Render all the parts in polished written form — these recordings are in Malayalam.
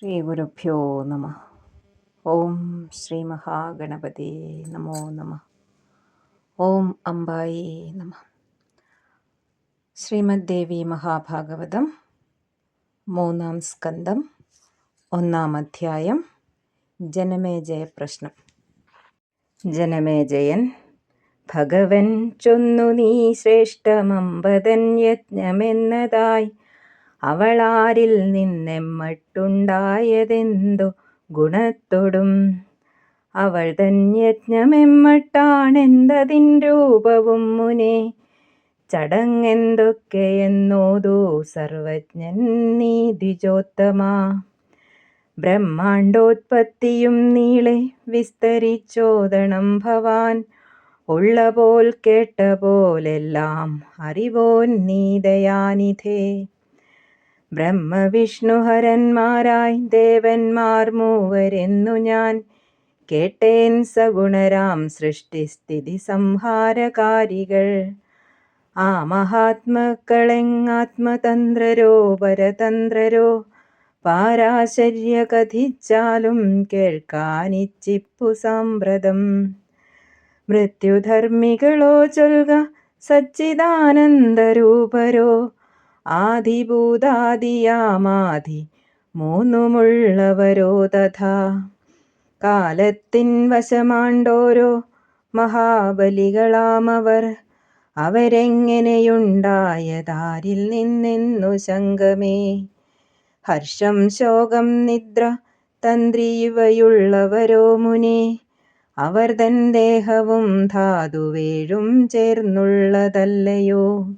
ശ്രീഗുരുഭ്യോ നമ. ഓം ശ്രീ മഹാഗണപതി നമോ നമ. ഓം അംബായി നമ. ശ്രീമദ് ദേവി മഹാഭാഗവതം 3-ാം സ്കന്ധം 1-ാം അധ്യായം. ജനമേജയ പ്രശ്നം. ജനമേജയൻ: ഭഗവൻ ചൊന്നു നീ ശ്രേഷ്ഠമമ്പതൻ യജ്ഞമെന്നതായി അവളാരിൽ നിന്നെമ്മട്ടുണ്ടായതെന്തു ഗുണത്തൊടും. അവൾ തൻ യജ്ഞമെമ്മട്ടാണെന്തതിൻ രൂപവും മുനെ ചടങ്ങെന്തൊക്കെയെന്നോതു സർവജ്ഞൻ നീ ദ്വിജോത്തമാ. ബ്രഹ്മാണ്ടോത്പത്തിയും നീളെ വിസ്തരിച്ചോദണം ഭവാൻ. ഉള്ള പോൽ കേട്ട പോലെല്ലാം അറിവോൻ നീ ദയാനിധേ. ബ്രഹ്മവിഷ്ണുഹരന്മാരായി ദേവന്മാർ മൂവരെന്നു ഞാൻ കേട്ടേൻ സഗുണരാം സൃഷ്ടിസ്ഥിതി സംഹാരകാരികൾ. ആ മഹാത്മക്കളെങ്ങാത്മതന്ത്രരോ പരതന്ത്രരോ പാരാശര്യ കഥിച്ചാലും കേൾക്കാനിച്ചിപ്പു സാമ്പ്രതം. മൃത്യുധർമ്മികളോ ചൊൽക സച്ചിദാനന്ദരൂപരോ ആദിഭൂതാദിയാമാധി മൂന്നുമുള്ളവരോ തഥാ. കാലത്തിൻ വശമാണ്ടോരോ മഹാബലികളാമവർ. അവരെങ്ങനെയുണ്ടായതാരിൽ നിന്നെന്നു ശങ്കമേ. ഹർഷം ശോകം നിദ്ര തന്ത്രിവയുള്ളവരോ മുനെ. അവർ തൻ ദേഹവും ധാതുവേഴും ചേർന്നുള്ളതല്ലയോ.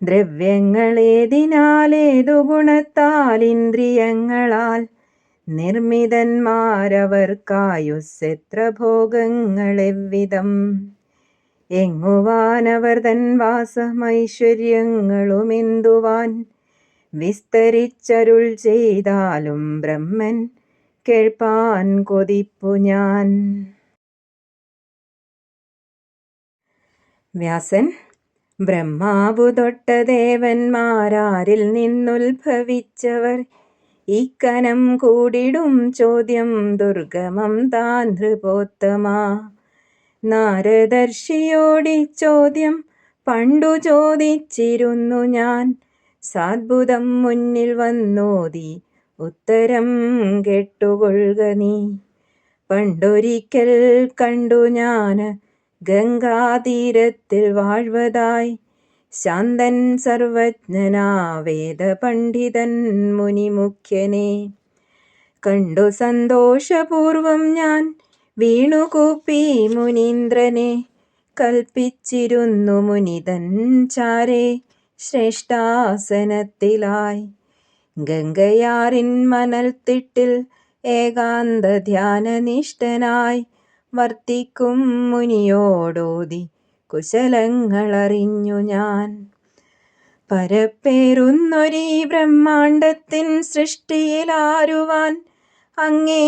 ദ്രവ്യങ്ങളേതിനാലേതു ഗുണത്താൽ ഇന്ദ്രിയങ്ങളാൽ നിർമ്മിതന്മാരവർക്കായുസ്സെത്ര ഭോഗങ്ങളെவ்വിധം. എങ്ങുവാനവർ തൻ വാസമൈശ്വര്യങ്ങളുമെന്തുവാൻ വിസ്തരിച്ചരുൾ ചെയ്താലും ബ്രഹ്മൻ കേൾപ്പാൻ കൊതിപ്പു ഞാൻ. വ്യാസൻ: ബ്രഹ്മാവു തൊട്ട ദേവന്മാരാരിൽ നിന്നുത്ഭവിച്ചവർ ഇക്കനം കൂടിടും ചോദ്യം ദുർഗമം താൻ നൃപോത്തമാ. നാരദർഷിയോടിച്ചോദ്യം പണ്ടു ചോദിച്ചിരുന്നു ഞാൻ. സാദ്ഭുതം മുന്നിൽ വന്നോതി ഉത്തരം കേട്ടുകൊള്ളുക നീ. പണ്ടൊരിക്കൽ കണ്ടു ഞാൻ ഗംഗാതീരത്തിൽ വാഴ്വതായി ശാന്തൻ സർവജ്ഞനാ വേദപണ്ഡിതൻ മുനിമുഖ്യനെ. കണ്ടു സന്തോഷപൂർവം ഞാൻ വീണുകൂപ്പി മുനീന്ദ്രനെ. കൽപ്പിച്ചിരുന്നു മുനിതൻ ചാരേ ശ്രേഷ്ഠാസനത്തിലായി. ഗംഗയാറിൻ മണൽത്തിട്ടിൽ ഏകാന്ത ധ്യാനനിഷ്ഠനായി വർത്തിക്കും മുനിയോടോതി കുശലങ്ങളറിഞ്ഞു ഞാൻ. പരപ്പേറുന്നൊരീ ബ്രഹ്മാണ്ടത്തിൻ സൃഷ്ടിയിലാരുവാൻ അങ്ങേ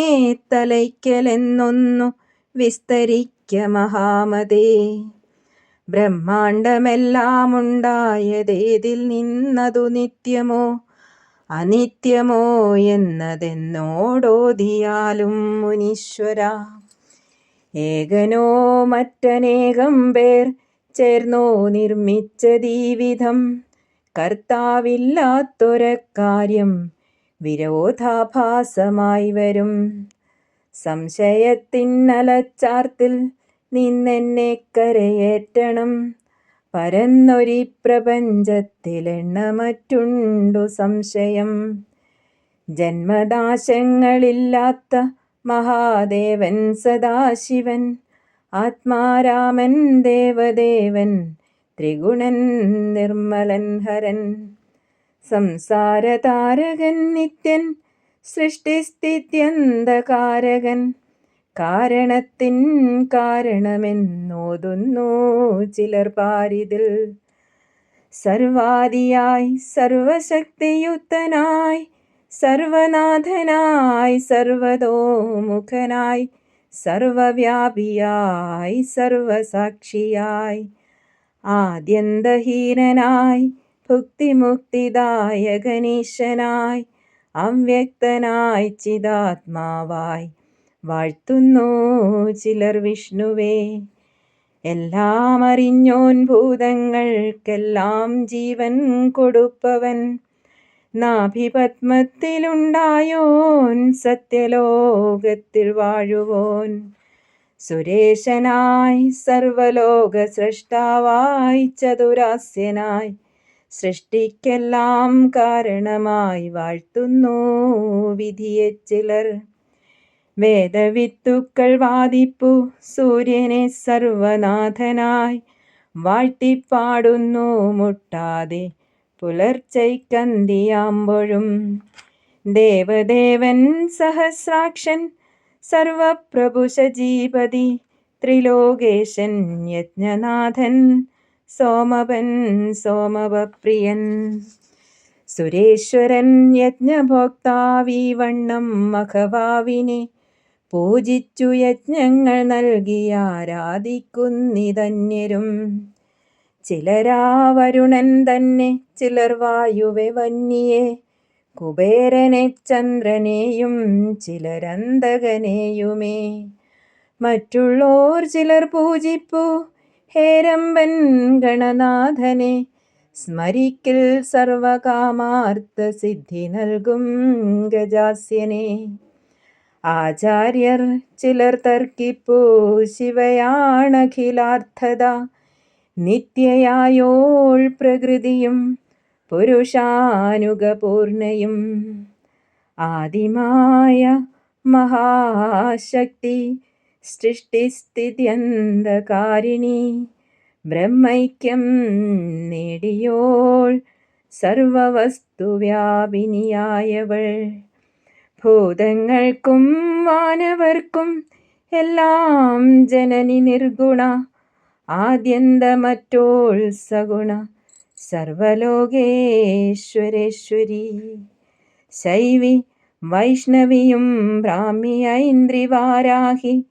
തലയ്ക്കലെന്നൊന്നു വിസ്തരിക്ക മഹാമതേ. ബ്രഹ്മാണ്ടമെല്ലാമുണ്ടായതേതിൽ നിന്നതു നിത്യമോ അനിത്യമോ എന്നതെന്നോടോതിയാലും മുനീശ്വരാ. ഏകനോ മറ്റനേകം പേർ ചേർന്നോ നിർമ്മിച്ചതീവിധം. കർത്താവില്ലാത്തൊരക്കാര്യം വിരോധാഭാസമായി വരും. സംശയത്തിന്നലച്ചാർത്തിൽ നിന്നെന്നെ കരയേറ്റണം. പരന്നൊരി പ്രപഞ്ചത്തിലെണ്ണമറ്റുണ്ടു സംശയം. ജന്മനാശങ്ങളില്ലാത്ത മഹാദേവൻ സദാശിവൻ. ആത്മാരാമൻ ദേവദേവൻ ത്രിഗുണൻ നിർമ്മലൻ ഹരൻ. സംസാരതാരകൻ നിത്യൻ സൃഷ്ടിസ്ഥിത്യന്തകാരകൻ. കാരണത്തിൻ കാരണമെന്നോതുന്നു ചിലർ പാരിതിൽ. സർവാദിയായി സർവശക്തിയുക്തനായി സർവനാഥനായി സർവതോമുഖനായി സർവവ്യാപിയായി സർവസാക്ഷിയായി ആദ്യന്തഹീനനായി ഭുക്തിമുക്തിദായകനീശനായി അവ്യക്തനായി ചിദാത്മാവായി വാഴ്ത്തുന്നു ചിലർ വിഷ്ണുവേ. എല്ലാം അറിഞ്ഞോൻ, ഭൂതങ്ങൾക്കെല്ലാം ജീവൻ കൊടുപ്പവൻ, നാഭിപത്മത്തിലുണ്ടായോൻ, സത്യലോകത്തിൽ വാഴുവോൻ, സുരേശനായി സർവലോക സ്രഷ്ടാവായി ചതുരാസ്യനായി സൃഷ്ടിക്കെല്ലാം കാരണമായി വാഴ്ത്തുന്നു വിധിയെ ചിലർ. വേദവിത്തുക്കൾ വാദിപ്പു സൂര്യനെ സർവനാഥനായി വാഴ്ത്തിപ്പാടുന്നു മുട്ടാതെ പുലർച്ചയ്ക്കന്തിയാമ്പോഴും. ദേവദേവൻ സഹസ്രാക്ഷൻ സർവപ്രഭു ശചീപതി, ത്രിലോകേശൻ യജ്ഞനാഥൻ സോമപൻ സോമവപ്രിയൻ, സുരേശ്വരൻ യജ്ഞഭോക്താവീ വണ്ണം മഖവാവിനെ പൂജിച്ചു യജ്ഞങ്ങൾ നൽകി ആരാധിക്കുന്നിതന്യരും. ചിലരാ വരുണൻ തന്നെ, ചിലർ വായുവെ വന്യയെ, കുബേരനെ ചന്ദ്രനെയും ചിലരന്തകനെയുമേ. മറ്റുള്ളോർ ചിലർ പൂജിപ്പു ഹേരമ്പൻ ഗണനാഥനെ, സ്മരിക്കിൽ സർവകാമാർത്ഥ സിദ്ധി നൽകും ഗജാസ്യനെ. ആചാര്യർ ചിലർ തർക്കിപ്പു ശിവയാണഖിലാർത്ഥത, നിത്യയായോൾ പ്രകൃതിയും പുരുഷാനുഗപൂർണയും. ആദിമായ മഹാശക്തി സൃഷ്ടിസ്ഥിത്യന്തകാരിണി, ബ്രഹ്മൈക്യം നേടിയോൾ സർവവസ്തുവ്യാപിനിയായവൾ. ഭൂതങ്ങൾക്കും വാനവർക്കും എല്ലാം ജനനി നിർഗുണ, ആദ്യന്തമറ്റോൾ സഗുണ സർവലോകേശ്വരേശ്വരി. ശൈവി വൈഷ്ണവിയും ബ്രാഹ്മി ഐന്ദ്രിവാരാഹി,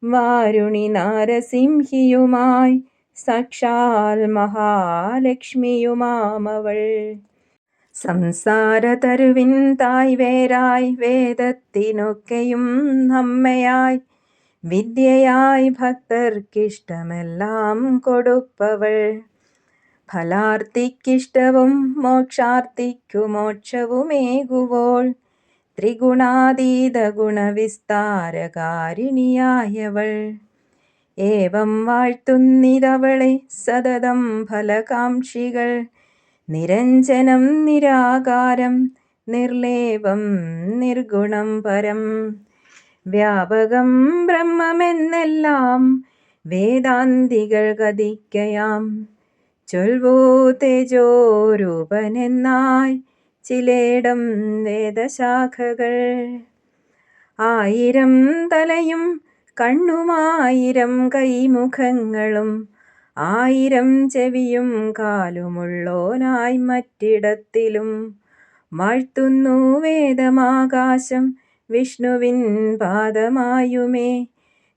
വാരുണി നാരസിംഹിയുമായി സാക്ഷാൽ മഹാലക്ഷ്മിയുമാമവൾ. സംസാരതരുവിൻ തായ് വേരായി വേദത്തിനൊക്കെയും അമ്മയായി, വിദ്യയായി ഭക്തർക്കിഷ്ടമെല്ലാം കൊടുപ്പവൾ. ഫലാർത്തിക്കിഷ്ടവും മോക്ഷാർത്തിക്കു മോക്ഷവുമേകുവോൾ, ത്രിഗുണാതീത ഗുണവിസ്താരകാരിണിയായവൾ. ഏവം വാഴ്ത്തുന്നിതവളെ സതതം ഫലകാംക്ഷികൾ, നിരഞ്ജനം നിരാകാരം നിർലേപം നിർഗുണം പരം. വ്യാപകം ബ്രഹ്മമെന്നെല്ലാം വേദാന്തികൾ കഥിക്കയാം, ചൊൽവൂ തേജോരൂപനെന്നായി ചിലേടം വേദശാഖകൾ. ആയിരം തലയും കണ്ണുമായിരം കൈമുഖങ്ങളും, ആയിരം ചെവിയും കാലുമുള്ളോനായി മറ്റിടത്തിലും വാഴ്ത്തുന്നു വേദമാകാശം വിഷ്ണുവിൻ പാദമായുമേ.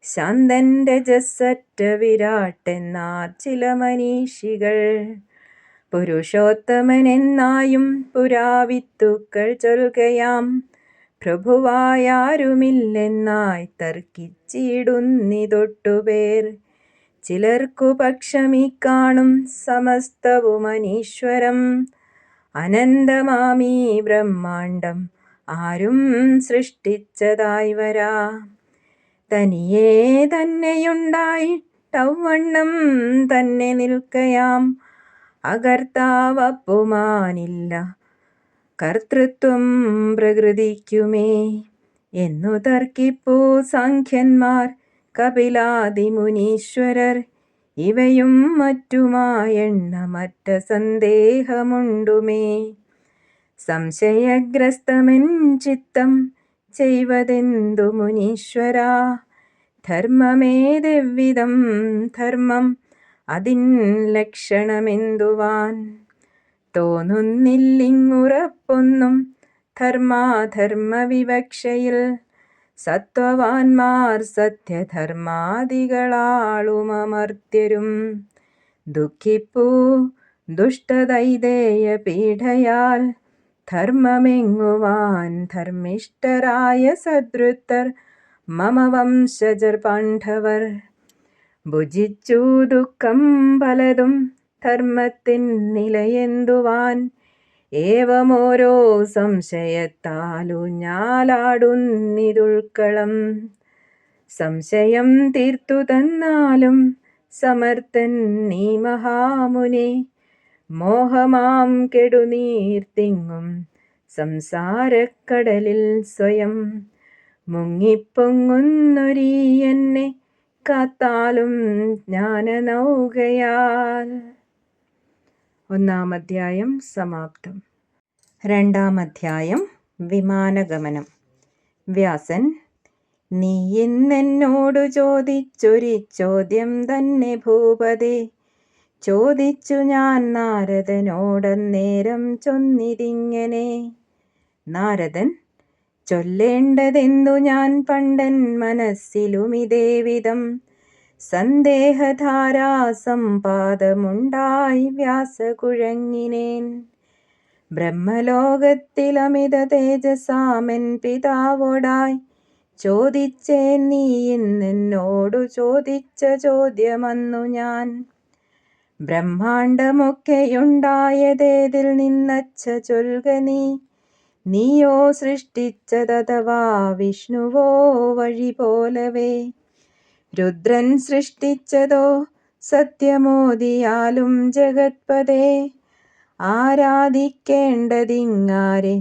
ശാന്തൻ രജസ്സറ്റ വിരാട്ടെന്നാർ ചില മനീഷികൾ, പുരുഷോത്തമനെന്നായും പുരാവിത്തുക്കൾ ചൊൽകയാം. പ്രഭുവായാരുമില്ലെന്നായി തർക്കിച്ചിടുന്നിതൊട്ടുപേർ, ചിലർക്കു പക്ഷമീ കാണും സമസ്തവുമനീശ്വരം. അനന്തമാമീ ബ്രഹ്മാണ്ഡം ആരും സൃഷ്ടിച്ചതായി വരാ, തനിയേ തന്നെയുണ്ടായിട്ടവണ്ണം തന്നെ നിൽക്കയാം. അകർത്താവപ്പുമാനില്ല കർത്തൃത്വം പ്രകൃതിക്കുമേ എന്നു തർക്കിപ്പൂ സാഖ്യന്മാർ കപിലാദിമുനീശ്വരർ. ഇവയും മറ്റുമായെണ്ണമറ്റ സന്ദേഹമുണ്ടുമേ. സംശയഗ്രസ്തമെൻ ചിത്തം ചെയ്വതെന്തു മുനീശ്വരാ, ധർമ്മമേതെவ்விധം ധർമ്മം അതിൻ ലക്ഷണമെന്തുവാൻ. തോന്നുന്നില്ലിങ്ങുറപ്പൊന്നും ധർമാധർമ്മ വിവക്ഷയിൽ, സത്വവാന്മാർ സത്യധർമാദികളാളുമമർത്യരും. ദുഃഖിപ്പൂ ദുഷ്ടതൈതേയ പീഡയാൽ ധർമ്മമെങ്ങുവാൻ ധർമ്മിഷ്ഠരായ സദ്വൃത്തർ മമ വംശജർ പാണ്ഡവർ. ഭുജിച്ചു ദുഃഖം പലതും ധർമ്മത്തിൻ നിലയെന്തുവാൻ. ഏവമോരോ സംശയത്താലു ഞാലാടുന്നിതുൾക്കളം. സംശയം തീർത്തു തന്നാലും സമർത്ഥൻ നീ മഹാമുനെ. മോഹമാം കെടുനീർത്തിങ്ങും സംസാരക്കടലിൽ സ്വയം മുങ്ങിപ്പൊങ്ങുന്നൊരീ എന്നെ കാത്താലും ജ്ഞാനനൗകയാൽ. 1-ാം അധ്യായം സമാപ്തം. 2-ാം അധ്യായം വിമാനഗമനം. വ്യാസൻ: നീ ഇന്നെന്നോടു ചോദിച്ചൊരു ചോദ്യം തന്നെ ഭൂപതേ. ചോദിച്ചു ഞാൻ നാരദനോടന്നേരം ചൊന്നിതിങ്ങനെ. നാരദൻ: ചൊല്ലേണ്ടതെന്തു ഞാൻ പണ്ടൻ മനസ്സിലുമിതേവിധം. സന്ദേഹധാരാസമ്പാദമുണ്ടായി വ്യാസകുഴങ്ങിനേൻ. ബ്രഹ്മലോകത്തിലമിത തേജസാമൻ പിതാവോടായി ചോദിച്ചേൻ നീ ഇന്നെന്നോടു ചോദിച്ച ചോദ്യമന്നു ഞാൻ. ബ്രഹ്മാണ്ടമൊക്കെയുണ്ടായതേതിൽ നിന്നച്ച ചൊൽക നീ. നീയോ സൃഷ്ടിച്ചതഥവാ വിഷ്ണുവോ വഴി പോലവേ. രുദ്രൻ സൃഷ്ടിച്ചതോ സത്യമോദിയാലും ജഗത്പദേ. ആരാധിക്കേണ്ടതിങ്ങാരെ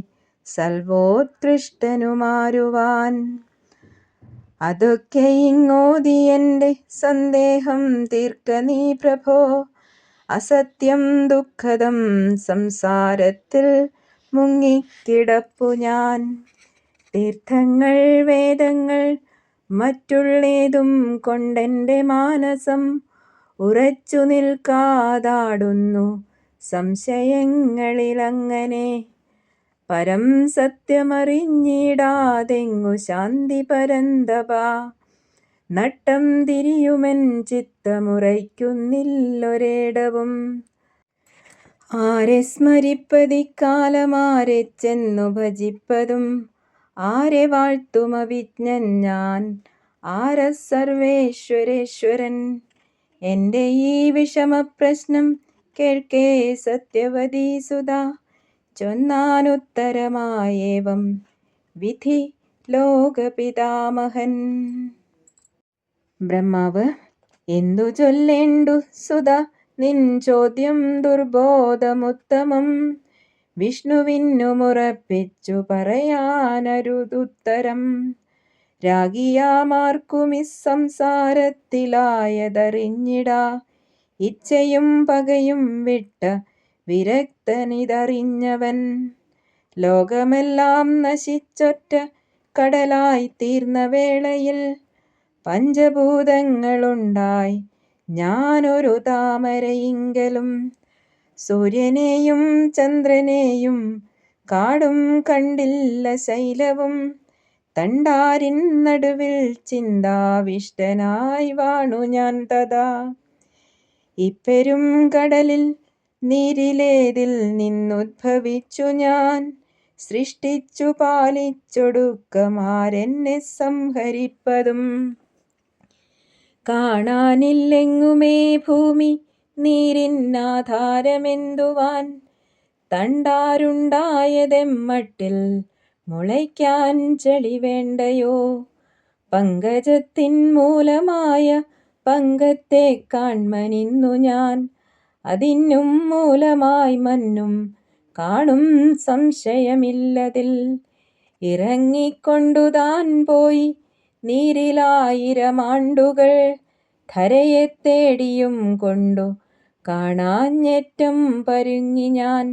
സർവോത്കൃഷ്ടനുമാരുവാൻ. അതൊക്കെ ഇങ്ങോതി എൻ്റെ സന്ദേഹം തീർക്ക നീ പ്രഭോ. അസത്യം ദുഃഖദം സംസാരത്തിൽ മുങ്ങിക്കിടപ്പു ഞാൻ. തീർത്ഥങ്ങൾ വേദങ്ങൾ മറ്റുള്ളേതും കൊണ്ടെൻ്റെ മാനസം ഉറച്ചു നിൽക്കാതാടുന്നു സംശയങ്ങളിലങ്ങനെ. പരം സത്യമറിഞ്ഞിടാതെങ്ങു ശാന്തി പരന്തപ. നട്ടം തിരിയുമെൻ ചിത്തമുറയ്ക്കുന്നില്ലൊരേടവും. ആരെ സ്മരിപ്പതിക്കാലമാരെ ചെന്നു ഭജിപ്പതും. ആരെ വാഴ്ത്തുമവിജ്ഞൻ ഞാൻ ആരസർവേശ്വരേശ്വരൻ. എൻ്റെ ഈ വിഷമപ്രശ്നം കേൾക്കേ സത്യവതീ സുത. ചൊന്നാനുത്തരമായേവം വിധി ലോകപിതാമഹൻ. ബ്രഹ്മാവ്: എന്തു ചൊല്ലേണ്ടു സുത, നിൻ ചോദ്യം ദുർബോധമുത്തമം. വിഷ്ണുവിനുമുറപ്പിച്ചു പറയാനരുതുത്തരം. രാഗിയാമാർക്കുമിസ്സംസാരത്തിലായതറിഞ്ഞിടാ. ഇച്ഛയും പകയും വിട്ട വിരക്തനിതറിഞ്ഞവൻ. ലോകമെല്ലാം നശിച്ചൊറ്റ കടലായി തീർന്ന വേളയിൽ പഞ്ചഭൂതങ്ങളുണ്ടായി ഞാനൊരു താമരയിങ്കലും. സൂര്യനെയും ചന്ദ്രനെയും കാടും കണ്ടില്ല ശൈലവും. തണ്ടാരിൻ നടുവിൽ ചിന്താവിഷ്ടനായി വാണു ഞാൻ തഥാ. ഇപ്പെരും കടലിൽ നീരിലേതിൽ നിന്നുദ്ഭവിച്ചു ഞാൻ. സൃഷ്ടിച്ചു പാലിച്ചൊടുക്കമാരെന്നെ സംഹരിപ്പതും. കാണാനില്ലെങ്ങുമേ ഭൂമി നീരിന്നാധാരമെന്തുവാൻ. തണ്ടാരുണ്ടായതെമ്മട്ടിൽ മുളയ്ക്കാൻ ചെളി വേണ്ടയോ. പങ്കജത്തിൻ മൂലമായ പങ്കത്തെ കാൺമനിന്നു ഞാൻ. അതിനും മൂലമായി മന്നും കാണും സംശയമില്ലതിൽ. ഇറങ്ങിക്കൊണ്ടു താൻ പോയി നീരിലായിരമാണ്ടുകൾ. ധരയെ തേടിയും കൊണ്ടു കാണാഞ്ഞേറ്റം പരുങ്ങി ഞാൻ.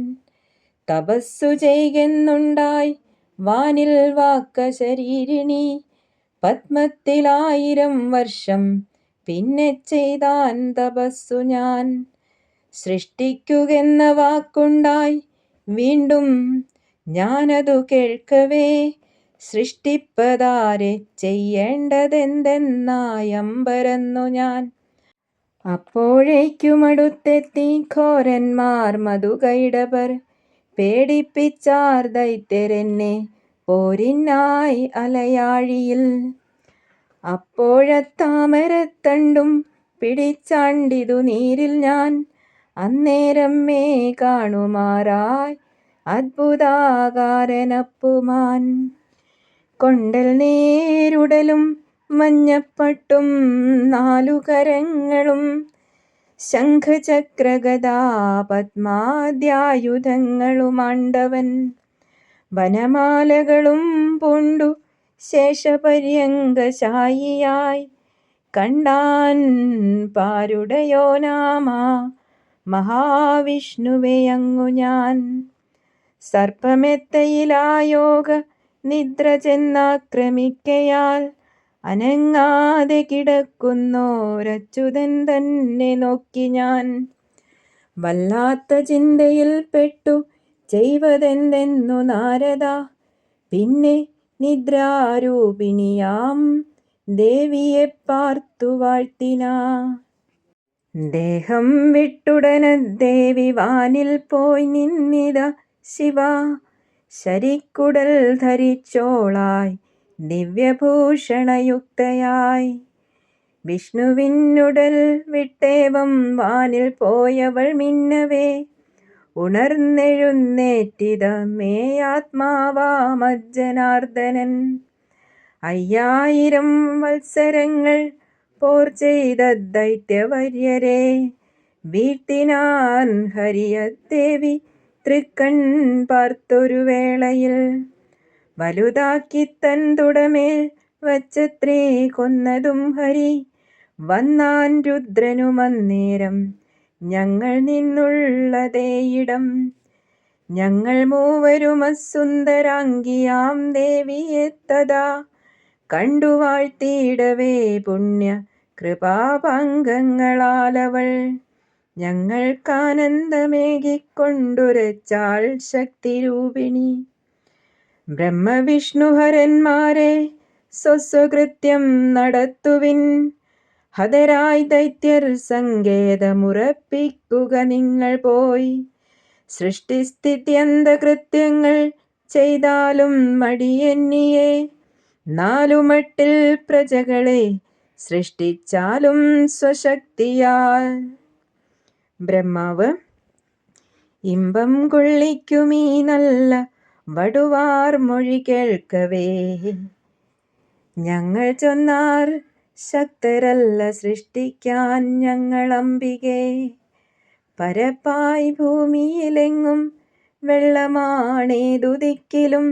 തപസ്സു ചെയ്യെന്നുണ്ടായി വാനിൽ വാക്ക ശരീരിണി. പത്മത്തിലായിരം വർഷം പിന്നെ ചെയ്താൻ തപസ്സു ഞാൻ. സൃഷ്ടിക്കുകെന്ന വാക്കുണ്ടായി വീണ്ടും ഞാനതു കേൾക്കവേ. സൃഷ്ടിപ്പതാരെ ചെയ്യേണ്ടതെന്തെന്നായമ്പരന്നു ഞാൻ. അപ്പോഴേക്കുമടുത്തെത്തി ഘോരന്മാർ മധുകൈടഭർ. പേടിപ്പിച്ചാർ ദൈത്യരെന്നെ പോരിനായി അലയാഴിയിൽ. അപ്പോഴത്താമരത്തണ്ടും പിടിച്ചാണ്ടിതു നീരിൽ ഞാൻ, അന്നേരം മേ കാണുമാറായി അത്ഭുതാകാരനപ്പുമാൻ. കൊണ്ടൽ നേരുടലും മഞ്ഞപ്പട്ടും 4 കരങ്ങളും, ശംഖചക്രഗദാ പദ്മാദ്യായുധങ്ങളുമാണ്ടവൻ. വനമാലകളും പൂണ്ടു ശേഷപര്യങ്കശായിയായി, കണ്ടാൻ പാരുടയോനാമാ മഹാവിഷ്ണുവെയങ്ങു ഞാൻ. സർപ്പമെത്തയിലായോഗ നിദ്ര ചെന്നാക്രമിക്കയാൽ, അനങ്ങാതെ കിടക്കുന്നോരച്യുതൻ തന്നെ നോക്കി ഞാൻ. വല്ലാത്ത ചിന്തയിൽ പെട്ടു ചെയ്വതെന്തെന്നു നാരദ, പിന്നെ നിദ്രാരൂപിണിയാം ദേവിയെ പാർത്തു വാഴ്ത്തിനാ. ദേഹം വിട്ടുടനദ്ദേവി വാനിൽ പോയി നിന്നിത ശിവ, ശരിക്കുടൽ ധരിച്ചോളായി ദിവ്യഭൂഷണയുക്തയായി. വിഷ്ണുവിനുടൽ വിട്ടേവം വാനിൽ പോയവൾ മിന്നവേ, ഉണർന്നെഴുന്നേറ്റിത മേയാത്മാവാമജ്ജനാർദ്ദനൻ. 5000 വത്സരങ്ങൾ പോർ ചെയ്ത ദൈത്യവര്യരെ വീഴ്ത്തിനാൻ ഹരിയദ്ദേവി തൃക്കൺ പാർത്തൊരു വേളയിൽ. വലുതാക്കി തൻ തുടമേൽ വച്ചത്രേ കൊന്നതും ഹരി, വന്നാൻ രുദ്രനുമന്നേരം ഞങ്ങൾ നിന്നുള്ളതേയിടം. ഞങ്ങൾ മൂവരുമസുന്ദരാംഗിയാം ദേവിയെ തഥാ കണ്ടു വാഴ്ത്തിയിടവേ പുണ്യ കൃപാപാങ്കങ്ങളാലവൾ. ഞങ്ങൾക്കാനന്ദമേകിക്കൊണ്ടുരച്ചാൾ ശക്തിരൂപിണി. ബ്രഹ്മവിഷ്ണുഹരന്മാരെ സ്വസ്വകൃത്യം നടത്തുവിൻ, ഹതരായി ദൈത്യർ സങ്കേതമുറപ്പിക്കുക നിങ്ങൾ പോയി. സൃഷ്ടിസ്ഥിത്യന്തകൃത്യങ്ങൾ ചെയ്താലും മടിയെന്നിയെ, 4 മട്ടിൽ പ്രജകളെ സൃഷ്ടിച്ചാലും സ്വശക്തിയാൽ. ബ്രഹ്മാവ്, ഇമ്പം കൊള്ളിക്കുമീ നല്ല വടുവാർ മൊഴി കേൾക്കവേ, ഞങ്ങൾ ചൊന്നാർ ശക്തരല്ല സൃഷ്ടിക്കാൻ ഞങ്ങളംബികേ. പരപ്പായി ഭൂമിയിലെങ്ങും വെള്ളമാണേതു ദിക്കിലും,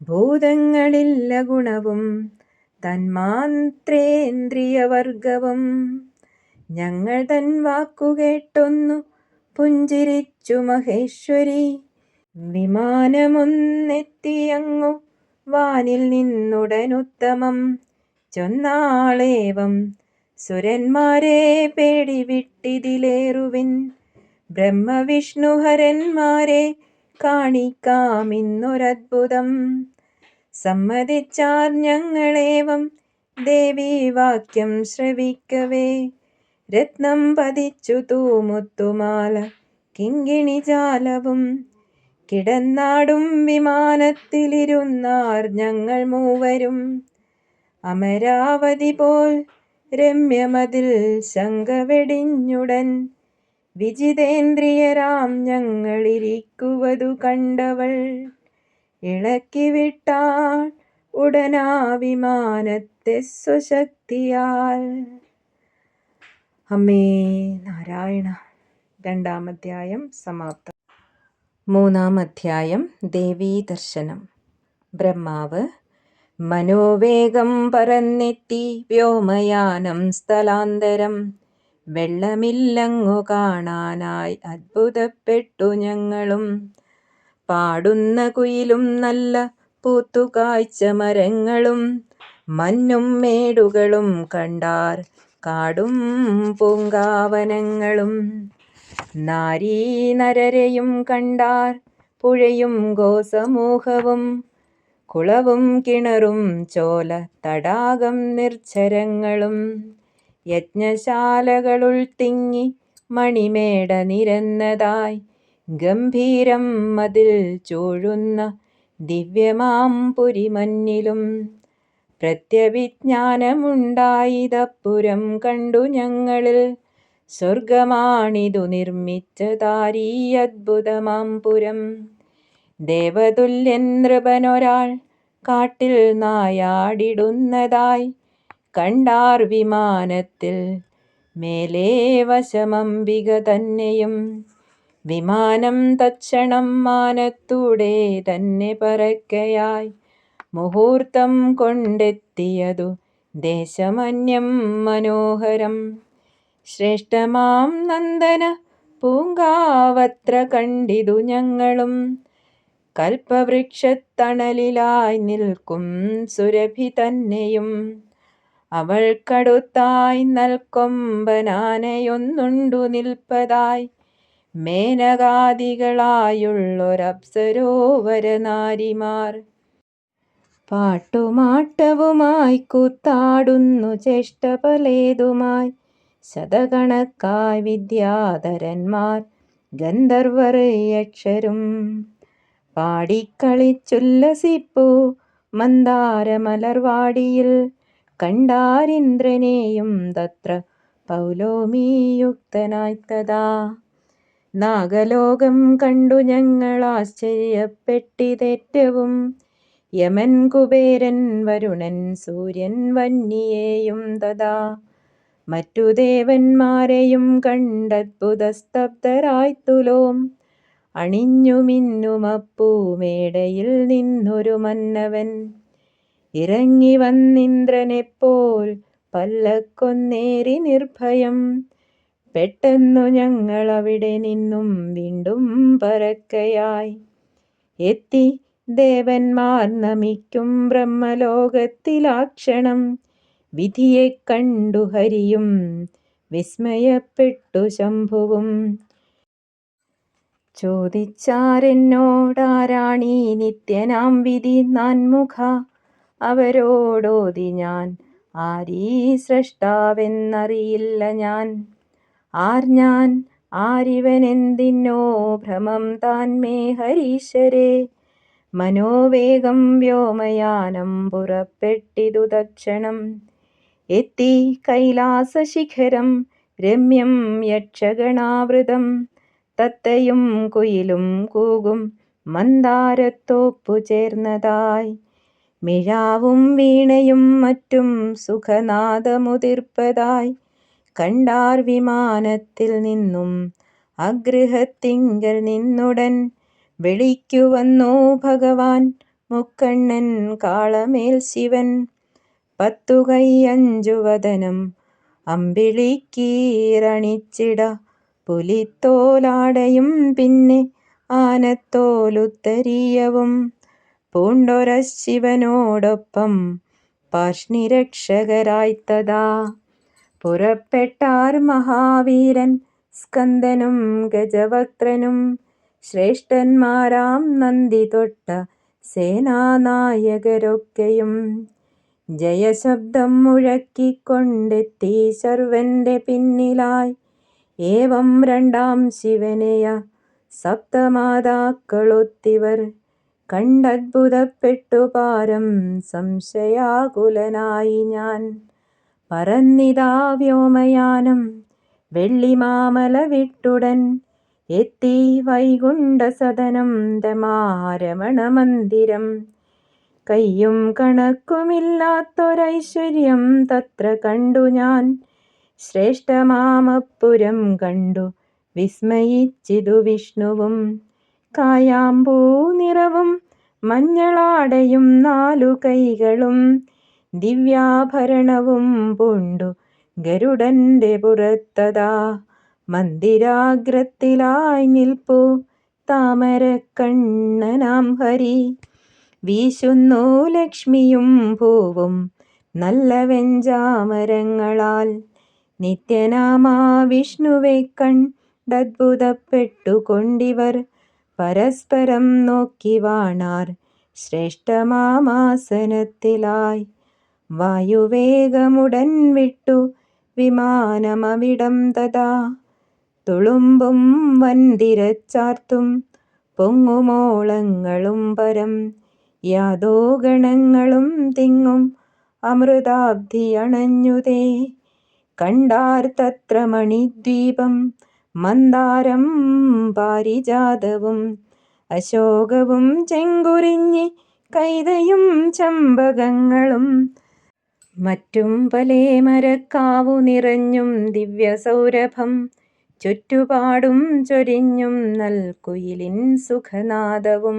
ഭൂതങ്ങളില്ല ഗുണവും തന്മാത്രേന്ദ്രിയവർഗവും. ഞങ്ങൾ തൻ വാക്കുകേട്ടൊന്നു പുഞ്ചിരിച്ചു മഹേശ്വരി, വിമാനമൊന്നെത്തിയങ്ങു വാനിൽ നിന്നുടനുത്തമം ചൊന്നാളേവം, സുരന്മാരെ പേടി വിട്ടിതിലേറുവിൻ. ബ്രഹ്മവിഷ്ണുഹരന്മാരെ കാണിക്കാമിന്നൊരദ്ഭുതം. സമ്മതിച്ചാർ ഞങ്ങളേവം ദേവി വാക്യം ശ്രവിക്കവേ, രത്നം പതിച്ചു തൂമുത്തുമാല കിങ്കിണിജാലവും. കിടന്നാടും വിമാനത്തിലിരുന്നാർ ഞങ്ങൾ മൂവരും, അമരാവതി പോൽ രമ്യമതിൽ ശങ്ക വെടിഞ്ഞുടൻ. വിജിതേന്ദ്രിയരാം ഞങ്ങളിരിക്കുവതു കണ്ടവൾ, ഇളക്കിവിട്ടാൾ ഉടനാ വിമാനത്തെ സ്വശക്തിയാൽ. അമ്മേ നാരായണ. 2-ാം അധ്യായം സമാപ്തം. 3-ാം അധ്യായം ദേവീദർശനം. ബ്രഹ്മാവ്, മനോവേഗം പറന്നെത്തി വ്യോമയാനം സ്ഥലാന്തരം. വെള്ളമില്ലങ്ങു കാണാനായി അത്ഭുതപ്പെട്ടു ഞങ്ങളും. പാടുന്ന കുയിലും നല്ല പൂത്തുകായ്ച്ച മരങ്ങളും, മഞ്ഞും മേടുകളും കണ്ടാർ കാടും പൂങ്കാവനങ്ങളും. നാരീനരരെയും കണ്ടാർ പുഴയും ഗോസമൂഹവും, കുളവും കിണറും ചോല തടാകം നിർജ്ജരങ്ങളും. യജ്ഞശാലകളുൾ തിങ്ങി മണിമേട നിരന്നതായി ഗംഭീരം അതിൽ ചൂഴുന്ന ദിവ്യമാം പുരിമന്നിലും പ്രത്യഭിജ്ഞാനമുണ്ടായിതപ്പുരം കണ്ടു ഞങ്ങളിൽ. സ്വർഗമാണിതു നിർമ്മിച്ചതാരീ അദ്ഭുതമാം പുരം. ദേവതുല്യൻ നൃപനൊരാൾ കാട്ടിൽ നായാടിടുന്നതായി കണ്ടാർ വിമാനത്തിൽ മേലേ വശമംബിക തന്നെയും. വിമാനം തത്ക്ഷണം മാനത്തൂടെ തന്നെ പറക്കയായി മുഹൂർത്തം കൊണ്ടെത്തിയതു ദേശമന്യം മനോഹരം. ശ്രേഷ്ഠമാം നന്ദന പൂങ്കാവത്ര കണ്ടിതു ഞങ്ങളും. കൽപ്പവൃക്ഷത്തണലിലായി നിൽക്കും സുരഭി തന്നെയും. അവൾക്കടുത്തായി നൽക്കൊമ്പനാനയൊന്നുണ്ടു നിൽപ്പതായി മേനകാദികളായുള്ളൊരപ്സരോവരനാരിമാർ. പാട്ടുമാട്ടവുമായി കൂത്താടുന്നു ചേഷ്ട പലേതുമായി ശതകണക്കായി വിദ്യാധരന്മാർ ഗന്ധർവർ യക്ഷരും. പാടിക്കളിച്ചുല്ലസിപ്പൂ മന്ദാരമലർവാടിയിൽ കണ്ടാരിന്ദ്രനെയും തത്ര പൗലോമിയുക്തനായി തഥാ. നാഗലോകം കണ്ടു ഞങ്ങൾ ആശ്ചര്യപ്പെട്ടിതേറ്റവും. യമൻ കുബേരൻ വരുണൻ സൂര്യൻ വന്നിയേയും തഥാ. മറ്റു ദേവന്മാരെയും കണ്ടദ്ഭുതസ്തബ്ധരായി തുലോം. അണിഞ്ഞു മിന്നുമപ്പൂമേടയിൽ നിന്നൊരു മന്നവൻ ഇറങ്ങി വന്നിന്ദ്രനെപ്പോൽ പല്ലക്കൊന്നേറി നിർഭയം. പെട്ടെന്നു ഞങ്ങൾ അവിടെ നിന്നും വീണ്ടും പറക്കയായി എത്തി ദേവന്മാർ നമിക്കും ബ്രഹ്മലോകത്തിലാക്ഷണം. വിധിയെ കണ്ടു ഹരിയും വിസ്മയപ്പെട്ടു ശംഭുവും. ചോദിച്ചാരെന്നോടാരാണീ നിത്യനാം വിധി നാൻമുഖ. അവരോടോതി ഞാൻ ആരീ സ്രഷ്ടാവെന്നറിയില്ല ഞാൻ. ആർ ഞാൻ ആരിവനെന്തിന്നോ ഭ്രമം താൻ മേ ഹരീശ്വരേ. മനോവേഗം വ്യോമയാനം പുറപ്പെട്ടിതു തക്ഷണം. എത്തി കൈലാസശിഖരം രമ്യം യക്ഷഗണാവൃതം. തത്തയും കുയിലും കൂകും മന്ദാരത്തോപ്പു ചേർന്നതായി. മിഴാവും വീണയും മറ്റും സുഖനാദമുതിർപ്പതായി കണ്ടാർ വിമാനത്തിൽ നിന്നും. അഗൃഹത്തിങ്കൽ നിന്നുടൻ വിളിക്കു വന്നു ഭഗവാൻ മുക്കണ്ണൻ കാളമേൽ ശിവൻ. 10 കൈ 5 വദനം അമ്പിളിക്കീറണിച്ചിട പുലിത്തോലാടയും പിന്നെ ആനത്തോലുത്തരീയവും പൂണ്ടൊരശിവനോടൊപ്പം പാർഷ്ണിരക്ഷകരായി തഥാ. പുറപ്പെട്ടാർ മഹാവീരൻ സ്കന്ദനും ഗജവക്ത്രനും ശ്രേഷ്ഠന്മാരാം നന്ദി തൊട്ട സേനാനായകരൊക്കെയും. ജയശബ്ദം മുഴക്കിക്കൊണ്ടെത്തി ശർവന്റെ പിന്നിലായി. ഏവം രണ്ടാം ശിവനെയ സപ്തമാതാക്കളൊത്തിവർ കണ്ടദ്ഭുതപ്പെട്ടു പാരം സംശയാകുലനായി ഞാൻ. പറന്നിതാ വ്യോമയാനം വെള്ളിമാമല വിട്ടുടൻ എത്തി വൈകുണ്ഠസദനം രമാരമണമന്ദിരം. കയ്യും കണക്കുമില്ലാത്തൊരൈശ്വര്യം തത്ര കണ്ടു ഞാൻ. ശ്രേഷ്ഠമാമപ്പുരം കണ്ടു വിസ്മയിച്ചിതു വിഷ്ണുവും. കായാമ്പൂ നിറവും മഞ്ഞളാടയും 4 കൈകളും ദിവ്യാഭരണവും പൂണ്ടു ഗരുഡന്റെ പുറത്തതാ. മന്ദിരാഗ്രത്തിലായി നിൽപ്പു താമരക്കണ്ണനാം ഹരി. വീശുന്നു ലക്ഷ്മിയും പൂവും നല്ല വെഞ്ചാമരങ്ങളാൽ. നിത്യനാമാ വിഷ്ണുവെ കണ്ടദ്ഭുതപ്പെട്ടു കൊണ്ടിവർ പരസ്പരം നോക്കി വാണാർ ശ്രേഷ്ഠമാമാസനത്തിലായി. വായുവേഗമുടൻ വിട്ടു വിമാനമവിടം തഥാ. തുളുമ്പും വൻതിരച്ചാർത്തും പൊങ്ങുമോളങ്ങളും പരം യാതോ ഗണങ്ങളും തിങ്ങും അമൃതാബ്ധി അണഞ്ഞുതേ. കണ്ടാർ തത്ര മണിദ്വീപം മന്ദാരം പാരിജാതവും അശോകവും ചെങ്കുറിഞ്ഞി കൈതയും ചമ്പകങ്ങളും മറ്റും പലേ മരക്കാവു നിറഞ്ഞും ദിവ്യസൗരഭം ചുറ്റുപാടും ചൊരിഞ്ഞും നൽകുയിലിൻ സുഖനാദവും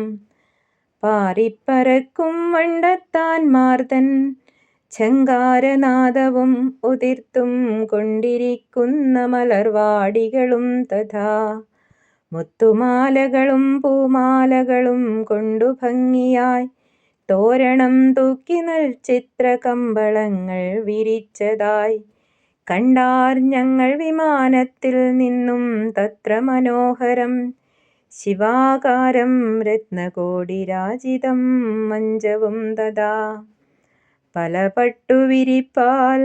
പാറിപ്പറക്കും വണ്ടത്താന്മാർതൻ ഝങ്കാരനാദവും ഉതിർത്തും കൊണ്ടിരിക്കുന്ന മലർവാടികളും തഥാ മുത്തുമാലകളും പൂമാലകളും കൊണ്ടു ഭംഗിയായി തോരണം തൂക്കി ചിത്രകമ്പളങ്ങൾ വിരിച്ചതായി കണ്ടാർ ഞങ്ങൾ വിമാനത്തിൽ നിന്നും തത്ര മനോഹരം ശിവാകാരം രത്നകോടിരാജിതം മഞ്ചവും തഥാ പല പട്ടുവിരിപ്പാൽ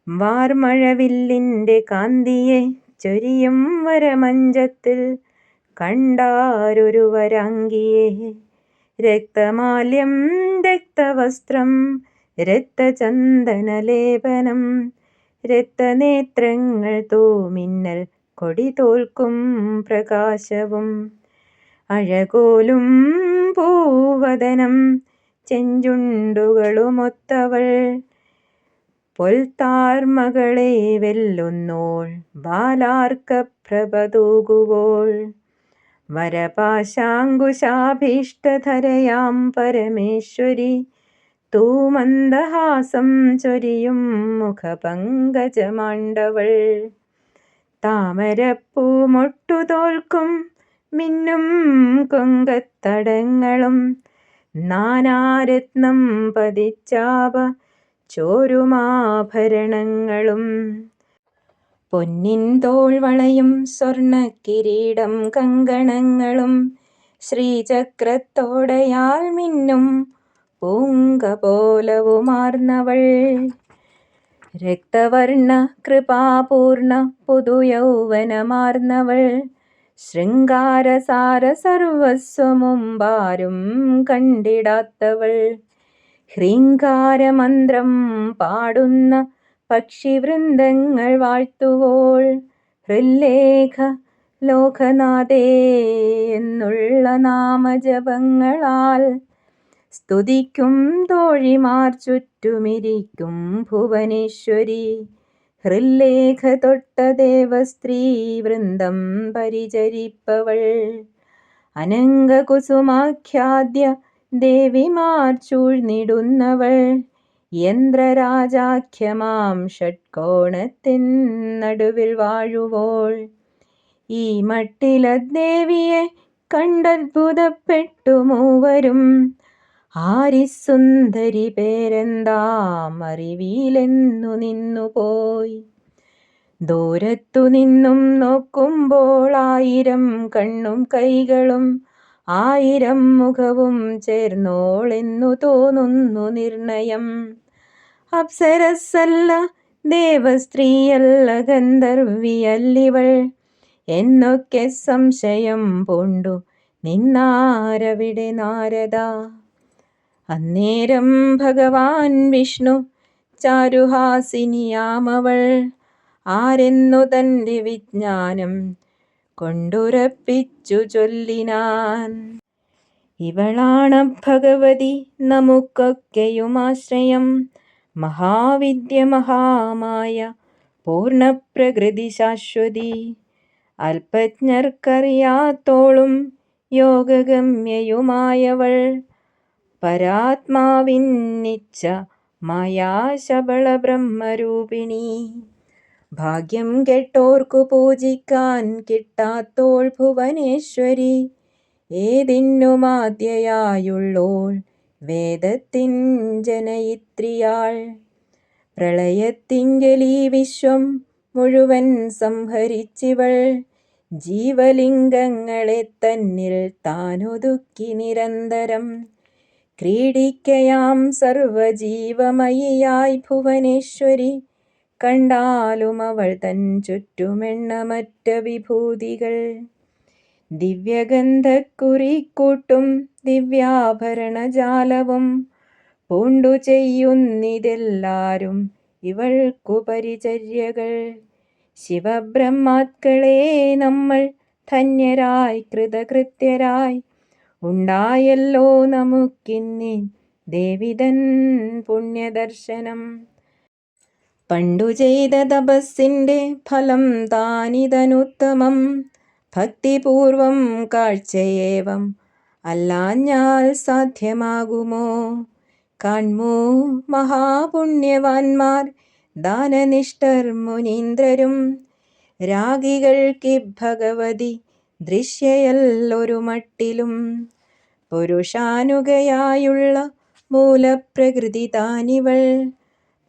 വാർമഴവില്ലിൻ്റെ കാന്തിയെ ചൊരിയും വരമഞ്ചത്തിൽ കണ്ടാരൊരു വരാംഗിയെ. രക്തമാല്യം രക്തവസ്ത്രം രക്തചന്ദനലേപനം രക്തനേത്രങ്ങൾ തൂമിന്നൽ കൊടി തോൽക്കും പ്രകാശവും അഴകോലും പൂവദനം ചെഞ്ചുണ്ടുകളുമൊത്തവൾ പൊൽത്താർമകളെ വെല്ലുന്നോൾ ബാലാർക്കപ്രഭ തൂകുവോൾ വരപാശാങ്കുശാഭീഷ്ടധരയാം പരമേശ്വരി തൂമന്ദഹാസം ചൊരിയും മുഖപങ്കജമാണ്ടവൾ താമരപ്പൂമൊട്ടു തോൽക്കും മിന്നും കൊങ്കത്തടങ്ങളും നാനാരത്നം പതിച്ചാപ ചോരുമാഭരണങ്ങളും പൊന്നിൻ തോൾവളയും സ്വർണക്കിരീടം കങ്കണങ്ങളും ശ്രീചക്രത്തോടയാൽ മിന്നും പൂങ്കപോലവുമാർന്നവൾ രക്തവർണ്ണ കൃപാപൂർണ പുതുയൗവനമാർന്നവൾ ശൃംഗാരസാര സർവസ്വമുമ്പാരും കണ്ടിടാത്തവൾ ഹ്രീങ്കാരമന്ത്രം പാടുന്ന പക്ഷിവൃന്ദങ്ങൾ വാഴ്ത്തുവോൾ ഹൃല്ലേഖ ലോകനാഥേ എന്നുള്ള നാമജപങ്ങളാൽ സ്തുതിക്കും തോഴിമാർ ചുറ്റുമിരിക്കും ഭുവനേശ്വരി ഹൃല്ലേഖ തൊട്ട ദേവസ്ത്രീ വൃന്ദം പരിചരിപ്പവൾ അനംഗകുസുമാഖ്യാദ്യ ദേവിമാർ ചൂഴ്ന്നിടുന്നവൾ യന്ത്രരാജാഖ്യമാം ഷഡ്കോണത്തിൻ നടുവിൽ വാഴുവോൾ ഈ മട്ടിലദേവിയെ കണ്ടത്ഭുതപ്പെട്ടു മൂവരും ആരിസുന്ദരി പേരെന്താം അറിവീലെന്നു നിന്നുപോയി ദൂരത്തു നിന്നും നോക്കുമ്പോൾ ആയിരം കണ്ണും കൈകളും ആയിരം മുഖവും ചേർന്നോളെന്നു തോന്നുന്നു നിർണയം അപ്സരസ്സല്ല ദേവസ്ത്രീയല്ല ഗന്ധർവിയല്ലിവൾ എന്നൊക്കെ സംശയം പൂണ്ടു നിന്നാരവിടെ നാരദ അന്നേരം ഭഗവാൻ വിഷ്ണു ചാരുഹാസിനിയാമവൾ ആരെന്നു തൻ്റെ വിജ്ഞാനം കൊണ്ടുറപ്പിച്ചു ചൊല്ലിനാൻ ഇവളാണ് ഭഗവതി നമുക്കൊക്കെയുമാശ്രയം മഹാവിദ്യ മഹാമായ പൂർണ്ണപ്രകൃതി ശാശ്വതി അല്പജ്ഞർക്കറിയാത്തോളും യോഗഗമ്യയുമായവൾ പരാത്മാവിന്നിച്ച മായാശബള ബ്രഹ്മരൂപിണി ഭാഗ്യം കെട്ടോർക്കു പൂജിക്കാൻ കിട്ടാത്തോൾ ഭുവനേശ്വരി ഏതിന്നുമാദ്യയായുള്ളോൾ വേദത്തിൻ ജനയിത്രിയാൾ പ്രളയത്തിങ്കലീ വിശ്വം മുഴുവൻ സംഹരിച്ചിവൾ ജീവലിംഗങ്ങളെ തന്നിൽ താനൊതുക്കി നിരന്തരം ക്രീഡിക്കയാം സർവജീവമയിയായി ഭുവനേശ്വരി കണ്ടാലും അവൾ തൻ ചുറ്റുമെണ്ണമറ്റ വിഭൂതികൾ. ദിവ്യഗന്ധക്കുറിക്കൂട്ടും ദിവ്യാഭരണജാലവും പൂണ്ടു ചെയ്യുന്നിതെല്ലാരും ഇവൾക്കു പരിചര്യകൾ. ശിവബ്രഹ്മാക്കളെ നമ്മൾ ധന്യരായി കൃതകൃത്യരായി ഉണ്ടായല്ലോ നമുക്കിന്നി ദേവിതൻ പുണ്യദർശനം. പണ്ടു ചെയ്ത തപസ്സിൻ്റെ ഫലം താനിതനുത്തമം. ഭക്തിപൂർവം കാഴ്ചയേവം അല്ലാഞ്ഞാൽ സാധ്യമാകുമോ? കാൺമൂ മഹാപുണ്യവാന്മാർ ദാനനിഷ്ഠർ മുനീന്ദ്രരും രാഗികൾക്കി ഭഗവതി ദൃശ്യയല്ലൊരു മട്ടിലും. പുരുഷാനുഗയായുള്ള മൂലപ്രകൃതി താനിവൾ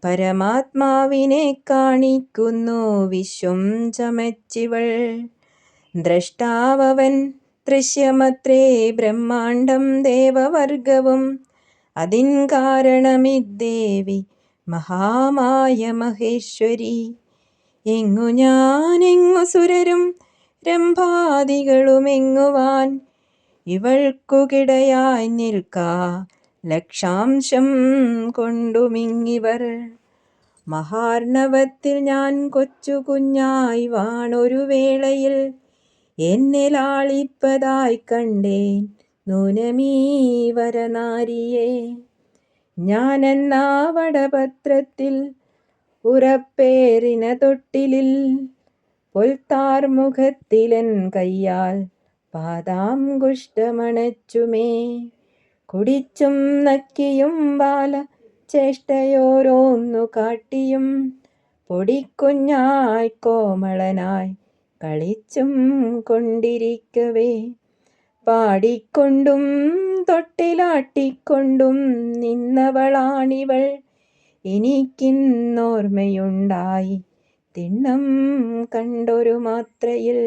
പരമാത്മാവിനെ കാണിക്കുന്നു വിശ്വം ചമച്ചിവൾ. ദ്രഷ്ടാവവൻ ദൃശ്യമത്രേ ബ്രഹ്മാണ്ഡം ദേവവർഗവും അതിൻ കാരണമിദ്ദേവി മഹാമായ മഹേശ്വരി. എങ്ങു ഞാനെങ്ങു സുരരും രംഭാദികളുമെങ്ങുവാൻ ഇവൾക്കുകിടയായി നിൽക്കാ ലക്ഷാംശം കൊണ്ടുമിങ്ങിവർ. മഹാർണവത്തിൽ ഞാൻ കൊച്ചു കുഞ്ഞായി വാണൊരു വേളയിൽ എന്നെ ലാളിപ്പതായി കണ്ടേൻ നൂനമീ വരനാരിയെ. ഞാനെന്നാ വടപത്രത്തിൽ ഉറപ്പേറിന തൊട്ടിലിൽ പൊൽത്താർമുഖത്തിലെൻ കയ്യാൽ പാദാംഗുഷ്ടമണച്ചുമേ. കുടിച്ചും നക്കിയും ബാല ചേഷ്ടയോരോന്നു കാട്ടിയും പൊടിക്കുഞ്ഞായി കോമളനായി കളിച്ചും കൊണ്ടിരിക്കവേ പാടിക്കൊണ്ടും തൊട്ടിലാട്ടിക്കൊണ്ടും നിന്നവളാണിവൾ. എനിക്കിന്നോർമ്മയുണ്ടായി തിണ്ണം കണ്ടൊരു മാത്രയിൽ.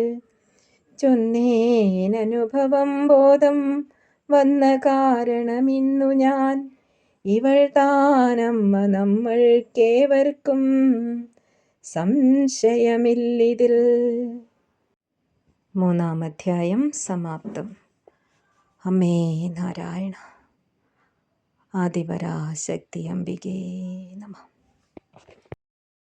ചൊന്നേനനുഭവം ബോധം വന്ന കാരണമിന്നു ഞാൻ ഇവൾ താനമ്മ നമ്മൾക്കേവർക്കും സംശയമില്ലിതിൽ. 3-ാം അധ്യായം സമാപ്തം. അമ്മേ നാരായണ. ആദിപരാശക്തി അംബികേ നമഃ.